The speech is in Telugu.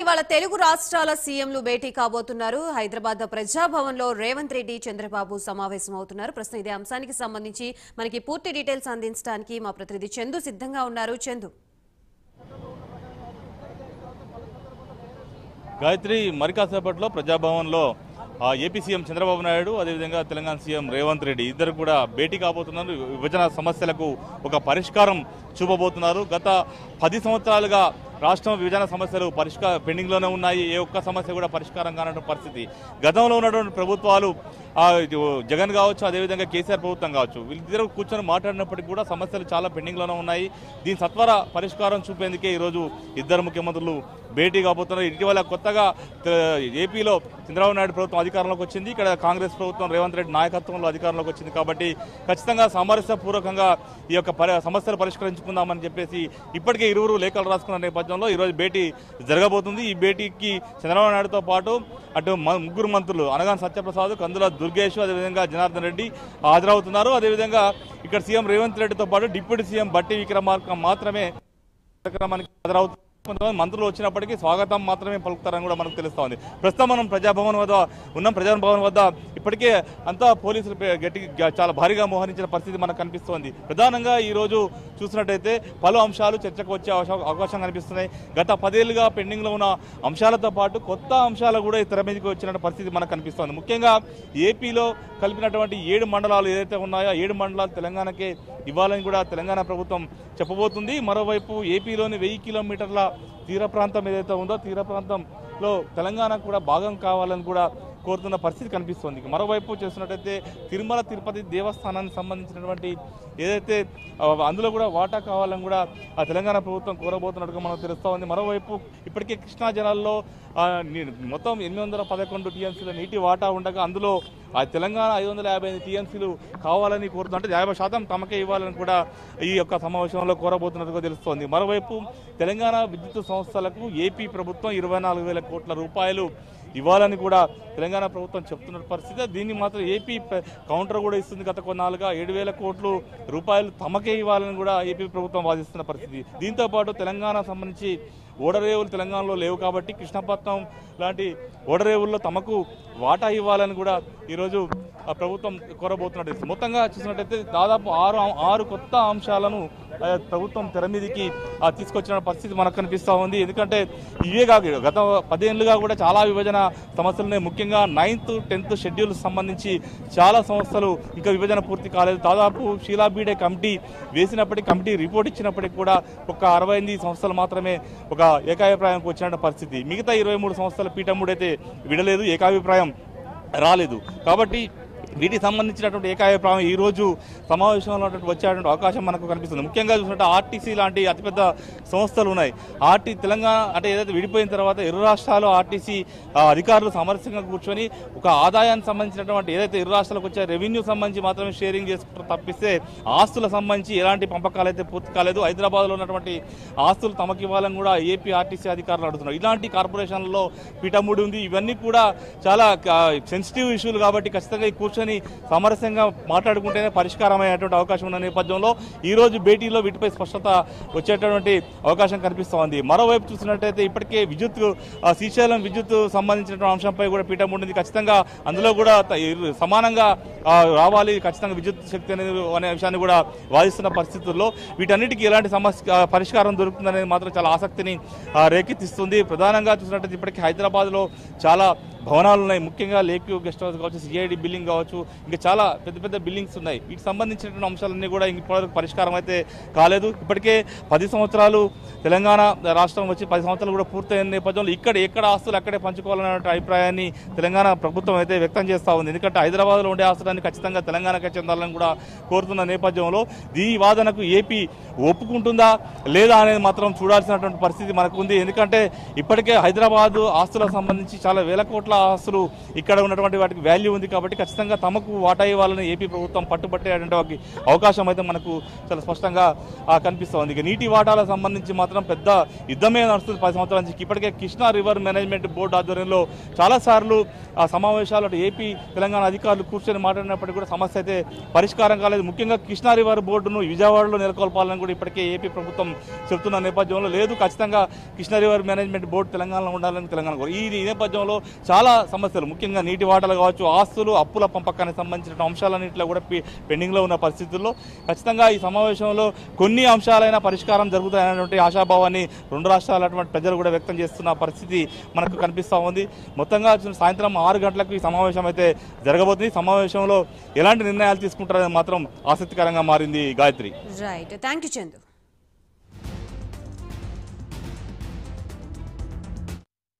ఇవాళ తెలుగు రాష్ట్రాల సీఎంలు భేటీ కాబోతున్నారు. హైదరాబాద్ ప్రజాభవన్ లో రేవంత్ రెడ్డి, చంద్రబాబు సమావేశం అవుతున్నారు. ప్రస్తుతం ఇదే అంశానికి సంబంధించి మనకి పూర్తి డీటెయిల్స్ అందించడానికి మా ప్రతినిధి చందు సిద్ధంగా ఉన్నారు. చందు, గాయత్రి, మరి కాసేపట్లో ప్రజాభవన్ లో ఏపీ సీఎం చంద్రబాబు నాయుడు, అదేవిధంగా తెలంగాణ సీఎం రేవంత్ రెడ్డి ఇద్దరు కూడా భేటీ కాబోతున్నారు. విభజన సమస్యలకు ఒక పరిష్కారం చూపబోతున్నారు. గత 10 సంవత్సరాలుగా రాష్ట్రం విభజన సమస్యలు పెండింగ్లోనే ఉన్నాయి. ఏ ఒక్క సమస్య కూడా పరిష్కారం కానటువంటి పరిస్థితి. గతంలో ఉన్నటువంటి ప్రభుత్వాలు జగన్ కావచ్చు, అదేవిధంగా కేసీఆర్ ప్రభుత్వం కావచ్చు, వీళ్ళిద్దరూ కూర్చొని మాట్లాడినప్పటికీ కూడా సమస్యలు చాలా పెండింగ్లోనే ఉన్నాయి. దీని సత్వర పరిష్కారం చూపేందుకే ఈరోజు ఇద్దరు ముఖ్యమంత్రులు భేటీ కాబోతున్నారు. ఇటీవల కొత్తగా ఏపీలో చంద్రబాబు నాయుడు ప్రభుత్వం అధికారంలోకి వచ్చింది. ఇక్కడ కాంగ్రెస్ ప్రభుత్వం రేవంత్ రెడ్డి నాయకత్వంలో అధికారంలోకి వచ్చింది. కాబట్టి ఖచ్చితంగా సామరస్యపూర్వకంగా ఈ యొక్క సమస్యలు పరిష్కరించుకుందామని చెప్పేసి ఇప్పటికే ఇరువురు లేఖలు రాసుకున్న నేపథ్యంలో ఈరోజు భేటీ జరగబోతుంది. ఈ భేటీకి చంద్రబాబు నాయుడుతో పాటు అటు ముగ్గురు మంత్రులు అనగాని సత్యప్రసాద్, కందుల దుర్గేష్, అదేవిధంగా జనార్దన్ రెడ్డి హాజరవుతున్నారు. అదేవిధంగా ఇక్కడ సీఎం రేవంత్ రెడ్డితో పాటు డిప్యూటీ సీఎం బట్టి విక్రమార్క మాత్రమే కార్యక్రమానికి హాజరవుతున్నారు. కొంతమంది మంత్రులు వచ్చినప్పటికీ స్వాగతం మాత్రమే పలుకుతారని కూడా మనకు తెలుస్తా ఉంది. ప్రస్తుతం మనం ప్రజాభవన్ వద్ద ఉన్నాం. ప్రజాభవన్ వద్ద ఇప్పటికే అంతా పోలీసులు చాలా భారీగా మోహరించిన పరిస్థితి మనకు కనిపిస్తోంది. ప్రధానంగా ఈ రోజు చూసినట్టయితే పలు అంశాలు చర్చకు వచ్చే అవకాశం కనిపిస్తున్నాయి. గత 10 ఏళ్లుగా పెండింగ్ లో ఉన్న అంశాలతో పాటు కొత్త అంశాలు కూడా తెర మీదకి వచ్చిన పరిస్థితి మనకు కనిపిస్తోంది. ముఖ్యంగా ఏపీలో కలిపినటువంటి 7 మండలాలు ఏదైతే ఉన్నాయో 7 మండలాలు తెలంగాణకే ఇవ్వాలని కూడా తెలంగాణ ప్రభుత్వం చెప్పబోతుంది. మరోవైపు ఏపీలోని 1000 కిలోమీటర్ల తీర ప్రాంతం ఏదైతే ఉందో తీర ప్రాంతంలో తెలంగాణకు కూడా భాగం కావాలని కూడా కోరుతున్న పరిస్థితి కనిపిస్తోంది. మరోవైపు చూసినట్టయితే తిరుమల తిరుపతి దేవస్థానానికి సంబంధించినటువంటి ఏదైతే అందులో కూడా వాటా కావాలని కూడా ఆ తెలంగాణ ప్రభుత్వం కోరబోతున్నట్టుగా మనకు తెలుస్తూ ఉంది. మరోవైపు ఇప్పటికే కృష్ణా జలాల్లో మొత్తం 811 టీఎంసీల నీటి వాటా ఉండగా అందులో ఆ తెలంగాణ 555 టీఎంసీలు కావాలని కోరుతుంటే 50% తమకే ఇవ్వాలని కూడా ఈ యొక్క సమావేశంలో కోరబోతున్నట్టుగా తెలుస్తోంది. మరోవైపు తెలంగాణ విద్యుత్ సంస్థలకు ఏపీ ప్రభుత్వం 24,000 కోట్ల రూపాయలు ఇవ్వాలని కూడా తెలంగాణ ప్రభుత్వం చెప్తున్న పరిస్థితి. దీన్ని మాత్రం ఏపీ కౌంటర్ కూడా ఇస్తుంది. గత కొన్నాళ్ళుగా 7,000 కోట్ల రూపాయలు తమకే ఇవ్వాలని కూడా ఏపీ ప్రభుత్వం వాదిస్తున్న పరిస్థితి. దీంతో పాటు తెలంగాణ సంబంధించి ఓడరేవులు తెలంగాణలో లేవు కాబట్టి కృష్ణపట్నం లాంటి ఓడరేవుల్లో తమకు వాటా ఇవ్వాలని కూడా ఈరోజు ప్రభుత్వం కోరబోతున్నట్టు. మొత్తంగా చూసినట్టయితే దాదాపు 6 కొత్త అంశాలను ప్రభుత్వం తెర మీదకి తీసుకొచ్చిన పరిస్థితి మనకు కనిపిస్తూ ఉంది. ఎందుకంటే ఇవే కాదు, గత 10 ఏళ్లుగా కూడా చాలా విభజన సమస్యలున్నాయి. ముఖ్యంగా 9th 10th షెడ్యూల్ సంబంధించి చాలా సంస్థలు ఇంకా విభజన పూర్తి కాలేదు. దాదాపు షీలాబీడే కమిటీ వేసినప్పటికీ కమిటీ రిపోర్ట్ ఇచ్చినప్పటికీ కూడా ఒక 68 సంస్థలు మాత్రమే ఒక ఏకాభిప్రాయంకి వచ్చిన పరిస్థితి. మిగతా 23 సంస్థల పీఠముడైతే విడలేదు, ఏకాభిప్రాయం రాలేదు. కాబట్టి వీటికి సంబంధించినటువంటి ఏకాభిప్రాయం ఈ రోజు సమావేశంలో వచ్చేటువంటి అవకాశం మనకు కనిపిస్తుంది. ముఖ్యంగా చూసినట్టు ఆర్టీసీ లాంటి అతిపెద్ద సంస్థలు ఉన్నాయి. తెలంగాణ అంటే ఏదైతే విడిపోయిన తర్వాత ఇరు రాష్ట్రాలు ఆర్టీసీ అధికారులు సమరస్యంగా కూర్చొని ఒక ఆదాయానికి సంబంధించినటువంటి ఏదైతే ఇరు రాష్ట్రాలకు వచ్చే రెవెన్యూ సంబంధించి మాత్రమే షేరింగ్ చేసుకుంటారు తప్పిస్తే ఆస్తుల సంబంధించి ఎలాంటి పంపకాలు అయితే పూర్తి కాలేదు. హైదరాబాద్లో ఉన్నటువంటి ఆస్తులు తమకు ఇవ్వాలని కూడా ఏపీ ఆర్టీసీ అధికారులు అడుగుతున్నారు. ఇలాంటి కార్పొరేషన్లలో పీఠముడి ఉంది. ఇవన్నీ కూడా చాలా సెన్సిటివ్ ఇష్యూలు కాబట్టి ఖచ్చితంగా కూర్చొని సామరస్యంగా మాట్లాడుకుంటేనే పరిష్కారం అయ్యేటువంటి అవకాశం ఉన్న నేపథ్యంలో ఈ రోజు భేటీలో వీటిపై స్పష్టత వచ్చేటటువంటి అవకాశం కనిపిస్తోంది. మరోవైపు చూసినట్టయితే ఇప్పటికే శ్రీశైలం విద్యుత్ సంబంధించినటువంటి అంశంపై కూడా పీఠం ఉంటుంది. ఖచ్చితంగా అందులో కూడా సమానంగా రావాలి, ఖచ్చితంగా విద్యుత్ శక్తి అనే విషయాన్ని కూడా వాదిస్తున్న పరిస్థితుల్లో వీటన్నిటికీ ఎలాంటి పరిష్కారం దొరుకుతుందనేది మాత్రం చాలా ఆసక్తిని రేకెత్తిస్తుంది. ప్రధానంగా చూసినట్టయితే ఇప్పటికీ హైదరాబాద్లో చాలా భవనాలు ఉన్నాయి. ముఖ్యంగా లేక్ వ్యూ గెస్ట్ హౌస్ కావచ్చు, సిఐడి బిల్డింగ్ కావచ్చు, ఇంకా చాలా పెద్ద పెద్ద బిల్డింగ్స్ ఉన్నాయి. వీటికి సంబంధించినటువంటి అంశాలన్నీ కూడా ఇప్పటివరకు పరిష్కారం అయితే కాలేదు. ఇప్పటికే 10 సంవత్సరాలు తెలంగాణ రాష్ట్రం వచ్చి 10 సంవత్సరాలు కూడా పూర్తయిన నేపథ్యంలో ఎక్కడ ఆస్తులు అక్కడే పంచుకోవాలనే అభిప్రాయాన్ని తెలంగాణ ప్రభుత్వం అయితే వ్యక్తం చేస్తూ ఉంది. ఎందుకంటే హైదరాబాద్లో ఉండే ఆస్తులన్నీ ఖచ్చితంగా తెలంగాణకే చెందాలని కూడా కోరుతున్న నేపథ్యంలో ఈ వాదనకు ఏపీ ఒప్పుకుంటుందా లేదా అనేది మాత్రం చూడాల్సినటువంటి పరిస్థితి మనకు ఉంది. ఎందుకంటే ఇప్పటికే హైదరాబాద్ ఆస్తులకు సంబంధించి చాలా వేల కోట్ల ఆస్తులు ఇక్కడ ఉన్నటువంటి వాటికి వాల్యూ ఉంది. కాబట్టి ఖచ్చితంగా ఖచ్చితంగా తమకు వాటా ఇవ్వాలని ఏపీ ప్రభుత్వం పట్టుబట్టేటువంటి అవకాశం అయితే మనకు చాలా స్పష్టంగా కనిపిస్తోంది. ఇక నీటి వాటాలకు సంబంధించి మాత్రం పెద్ద యుద్ధమే నడుస్తుంది 10 సంవత్సరాల నుంచి. ఇప్పటికే కృష్ణా రివర్ మేనేజ్మెంట్ బోర్డు ఆధ్వర్యంలో చాలాసార్లు ఆ సమావేశాలు అటు ఏపీ తెలంగాణ అధికారులు కూర్చొని మాట్లాడినప్పటికీ కూడా సమస్య అయితే పరిష్కారం కాలేదు. ముఖ్యంగా కృష్ణా రివర్ బోర్డును విజయవాడలో నెలకొల్పాలని కూడా ఇప్పటికే ఏపీ ప్రభుత్వం చెబుతున్న నేపథ్యంలో లేదు ఖచ్చితంగా కృష్ణా రివర్ మేనేజ్మెంట్ బోర్డు తెలంగాణలో ఉండాలని తెలంగాణ ఈ నేపథ్యంలో చాలా సమస్యలు ముఖ్యంగా నీటి వాటాలు కావచ్చు, ఆస్తులు అప్పుల పంపకానికి సంబంధించిన అంశాలన్నింటిలో కూడా పెండింగ్లో ఉన్న పరిస్థితుల్లో ఖచ్చితంగా ఈ సమావేశంలో కొన్ని అంశాలైన పరిష్కారం జరుగుతాయనేటువంటి ఆశాభావాన్ని రెండు రాష్ట్రాల ప్రజలు కూడా వ్యక్తం చేస్తున్న పరిస్థితి మనకు కనిపిస్తూ ఉంది. మొత్తంగా సాయంత్రం 6 గంటలకు ఈ సమావేశం అయితే జరగబోతుంది. సమావేశంలో ఎలాంటి నిర్ణయాలు తీసుకుంటారనేది మాత్రం ఆసక్తికరంగా మారింది. Gayatri. Right, thank you Chandu.